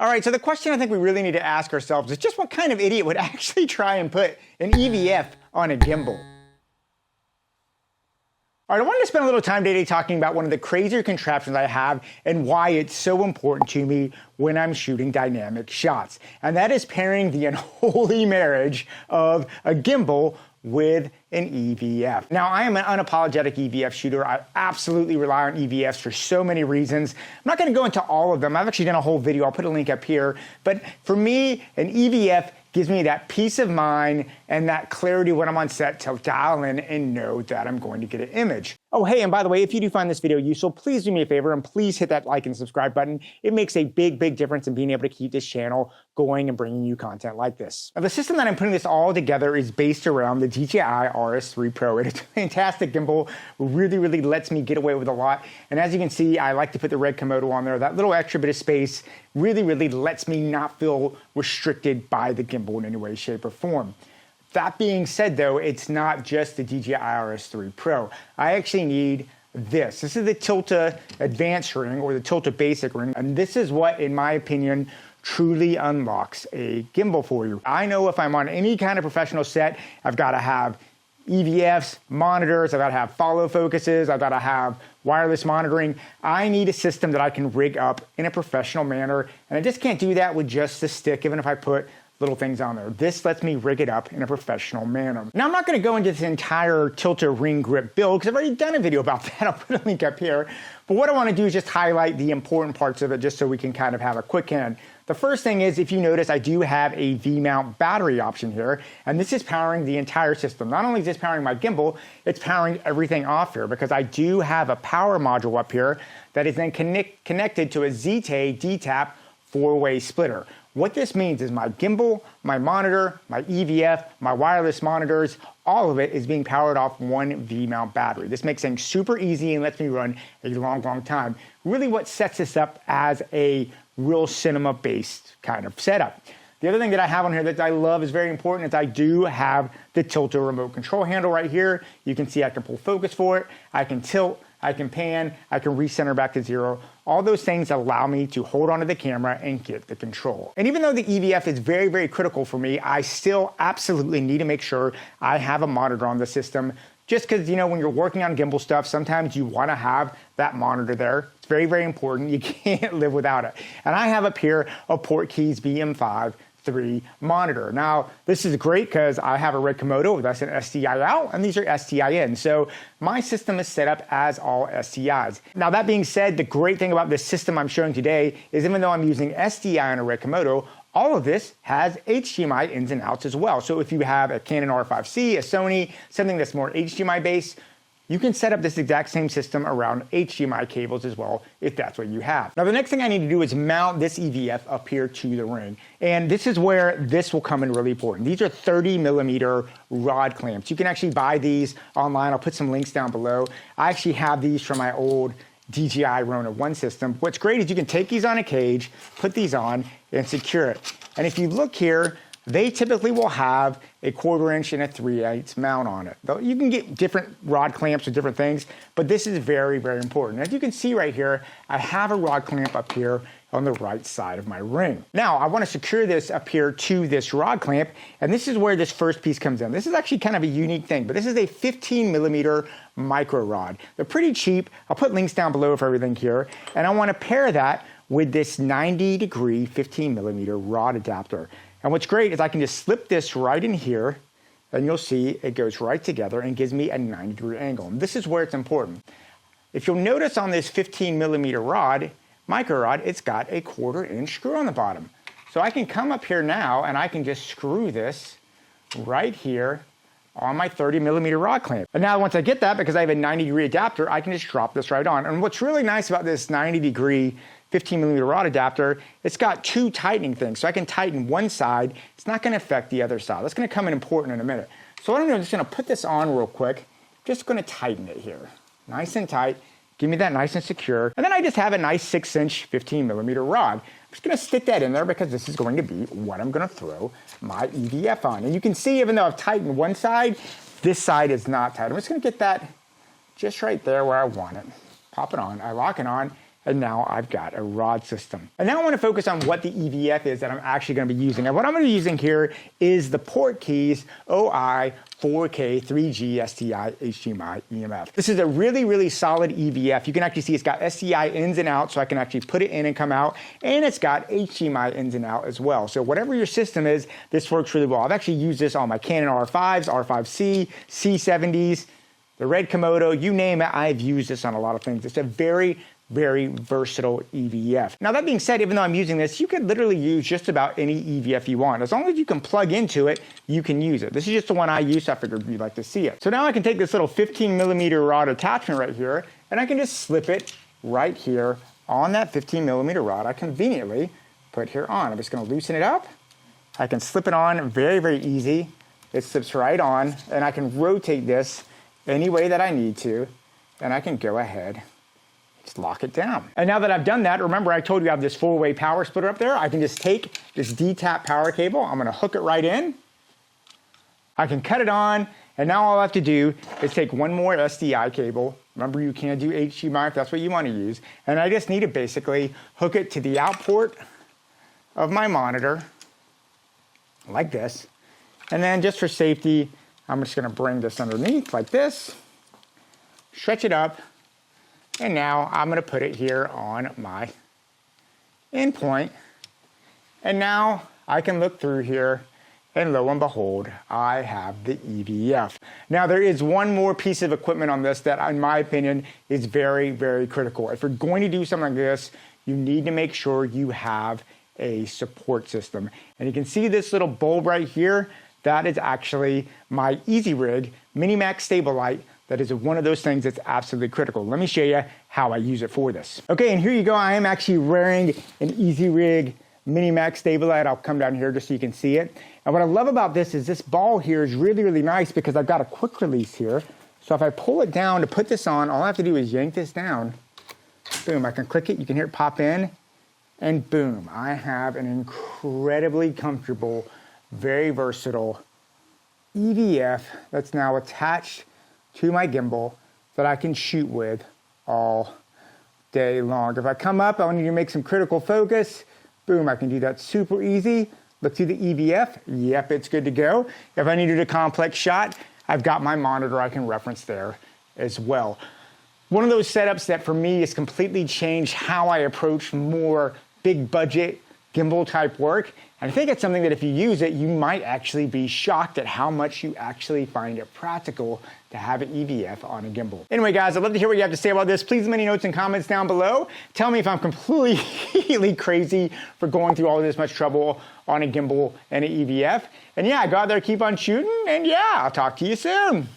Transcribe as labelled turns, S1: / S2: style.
S1: All right, so the question I think we really need to ask ourselves is just what kind of idiot would actually try and put an EVF on a gimbal? All right, I wanted to spend a little time today talking about one of the crazier contraptions I have and why it's so important to me when I'm shooting dynamic shots. And that is pairing the unholy marriage of a gimbal with an EVF. Now, I am an unapologetic EVF shooter. I absolutely rely on EVFs for so many reasons. I'm not going to go into all of them. I've actually done a whole video. I'll put a link up here. But for me, an EVF gives me that peace of mind and that clarity when I'm on set to dial in and know that I'm going to get an image. Oh, hey, and by the way, if you do find this video useful, please do me a favor and please hit that like and subscribe button. It makes a big, big difference in being able to keep this channel going and bringing you content like this. Now, the system that I'm putting this all together is based around the DJI RS3 Pro. It's a fantastic gimbal, really lets me get away with a lot. And as you can see, I like to put the red Komodo on there. That little extra bit of space really lets me not feel restricted by the gimbal in any way, shape, or form. That being said, though, it's not just the DJI RS3 Pro. I actually need this. This is the Tilta Advanced ring or the Tilta Basic ring. And this is what, in my opinion, truly unlocks a gimbal for you. I know if I'm on any kind of professional set, I've got to have EVFs, monitors, I've got to have follow focuses, I've got to have wireless monitoring. I need a system that I can rig up in a professional manner, and I just can't do that with just the stick, even if I put little things on there. This lets me rig it up in a professional manner. Now, I'm not going to go into this entire Tilta ring grip build because I've already done a video about that. I'll put a link up here. But what I want to do is just highlight the important parts of it just so we can kind of have a quick hand. The first thing is, if you notice, I do have a V-mount battery option here, and this is powering the entire system. Not only is this powering my gimbal, it's powering everything off here because I do have a power module up here that is then connected to a ZTE DTAP 4-way splitter. What this means is my gimbal, my monitor, my EVF, my wireless monitors, all of it is being powered off one V-mount battery. This makes things super easy and lets me run a long time. Really what sets this up as a real cinema-based kind of setup. The other thing that I have on here that I love is very important is I do have the Tilta remote control handle right here. You can see I can pull focus for it, I can tilt, I can pan, I can recenter back to zero. All those things allow me to hold onto the camera and get the control. And even though the EVF is very critical for me, I still absolutely need to make sure I have a monitor on the system. Just because, you know, when you're working on gimbal stuff, sometimes you want to have that monitor there. It's very important. You can't live without it. And I have up here a Portkeys BM5-3 monitor. Now, this is great because I have a red Komodo, that's an SDI out, and these are SDI in. So my system is set up as all SDIs. Now, that being said, the great thing about this system I'm showing today is even though I'm using SDI on a red Komodo, all of this has HDMI ins and outs as well. So if you have a Canon R5C, a Sony, something that's more HDMI based, you can set up this exact same system around HDMI cables as well, if that's what you have. Now, the next thing I need to do is mount this EVF up here to the ring. And this is where this will come in really important. These are 30mm rod clamps. You can actually buy these online. I'll put some links down below. I actually have these from my old DJI Rona 1 system. What's great is you can take these on a cage, put these on, and secure it. And if you look here, they typically will have a 1/4 inch and a 3/8 mount on it. Though you can get different rod clamps with different things, but this is very important. As you can see right here, I have a rod clamp up here on the right side of my ring. Now, I want to secure this up here to this rod clamp, and this is where this first piece comes in. This is actually kind of a unique thing, but this is a 15mm micro rod. They're pretty cheap. I'll put links down below for everything here, and I want to pair that with this 90-degree 15mm rod adapter. And what's great is I can just slip this right in here, and you'll see it goes right together and gives me a 90-degree angle. And this is where it's important. If you'll notice on this 15mm rod, micro rod, it's got a 1/4 inch screw on the bottom. So I can come up here now and I can just screw this right here on my 30mm rod clamp. And now once I get that, because I have a 90-degree adapter, I can just drop this right on. And what's really nice about this 90-degree 15mm rod adapter, it's got 2 tightening things. So I can tighten one side. It's not going to affect the other side. That's going to come in important in a minute. So what I'm just going to put this on real quick. Just going to tighten it here. Nice and tight. Give me that nice and secure. And then I just have a nice 6-inch 15mm rod. I'm just going to stick that in there because this is going to be what I'm going to throw my EVF on. And you can see, even though I've tightened one side, this side is not tight. I'm just going to get that just right there where I want it. Pop it on. I lock it on. and now I've got a rod system. And now I want to focus on what the EVF is that I'm actually going to be using. And what I'm going to be using here is the Portkeys OI 4K 3G SDI HDMI EMF. This is a really, really solid EVF. You can actually see it's got SDI ins and outs, so I can actually put it in and come out, and it's got HDMI ins and out as well. So whatever your system is, this works really well. I've actually used this on my Canon R5s, R5C, C70s, the Red Komodo, you name it, I've used this on a lot of things. It's a very, very versatile EVF. Now that being said, even though I'm using this, you could literally use just about any EVF you want. As long as you can plug into it, you can use it. This is just the one I use, so I figured you'd like to see it. So now I can take this little 15mm rod attachment right here, and I can just slip it right here on that 15mm rod I conveniently put here on. I'm just gonna loosen it up. I can slip it on very, very easy. It slips right on, and I can rotate this any way that I need to, and I can go ahead just lock it down. And now that I've done that, remember I told you I have this 4-way power splitter up there. I can just take this D-tap power cable, I'm gonna hook it right in. I can cut it on, and now all I have to do is take one more SDI cable. Remember, you can do HDMI if that's what you want to use. And I just need to basically hook it to the out port of my monitor, like this. And then just for safety, I'm just gonna bring this underneath like this, stretch it up, and now I'm gonna put it here on my endpoint. And now I can look through here, and lo and behold, I have the EVF. Now there is one more piece of equipment on this that, in my opinion, is very, very critical. If you're going to do something like this, you need to make sure you have a support system. And you can see this little bulb right here. That is actually my EasyRig Minimax Stabilite. That is one of those things that's absolutely critical. Let me show you how I use it for this. Okay, and here you go. I am actually wearing an EasyRig Minimax Stabilite. I'll come down here just so you can see it. And what I love about this is this ball here is really, really nice because I've got a quick release here. So if I pull it down to put this on, all I have to do is yank this down. Boom, I can click it. You can hear it pop in. And boom, I have an incredibly comfortable, very versatile EVF that's now attached to my gimbal that I can shoot with all day long. If I come up, I need to make some critical focus, boom, I can do that super easy. Look through the EVF, yep, it's good to go. If I needed a complex shot, I've got my monitor I can reference there as well. One of those setups that for me has completely changed how I approach more big budget gimbal type work. And I think it's something that if you use it, you might actually be shocked at how much you actually find it practical to have an EVF on a gimbal. Anyway, guys, I'd love to hear what you have to say about this. Please leave any notes and comments down below. Tell me if I'm completely crazy for going through all this much trouble on a gimbal and an EVF. And yeah, go out there, keep on shooting, and yeah, I'll talk to you soon.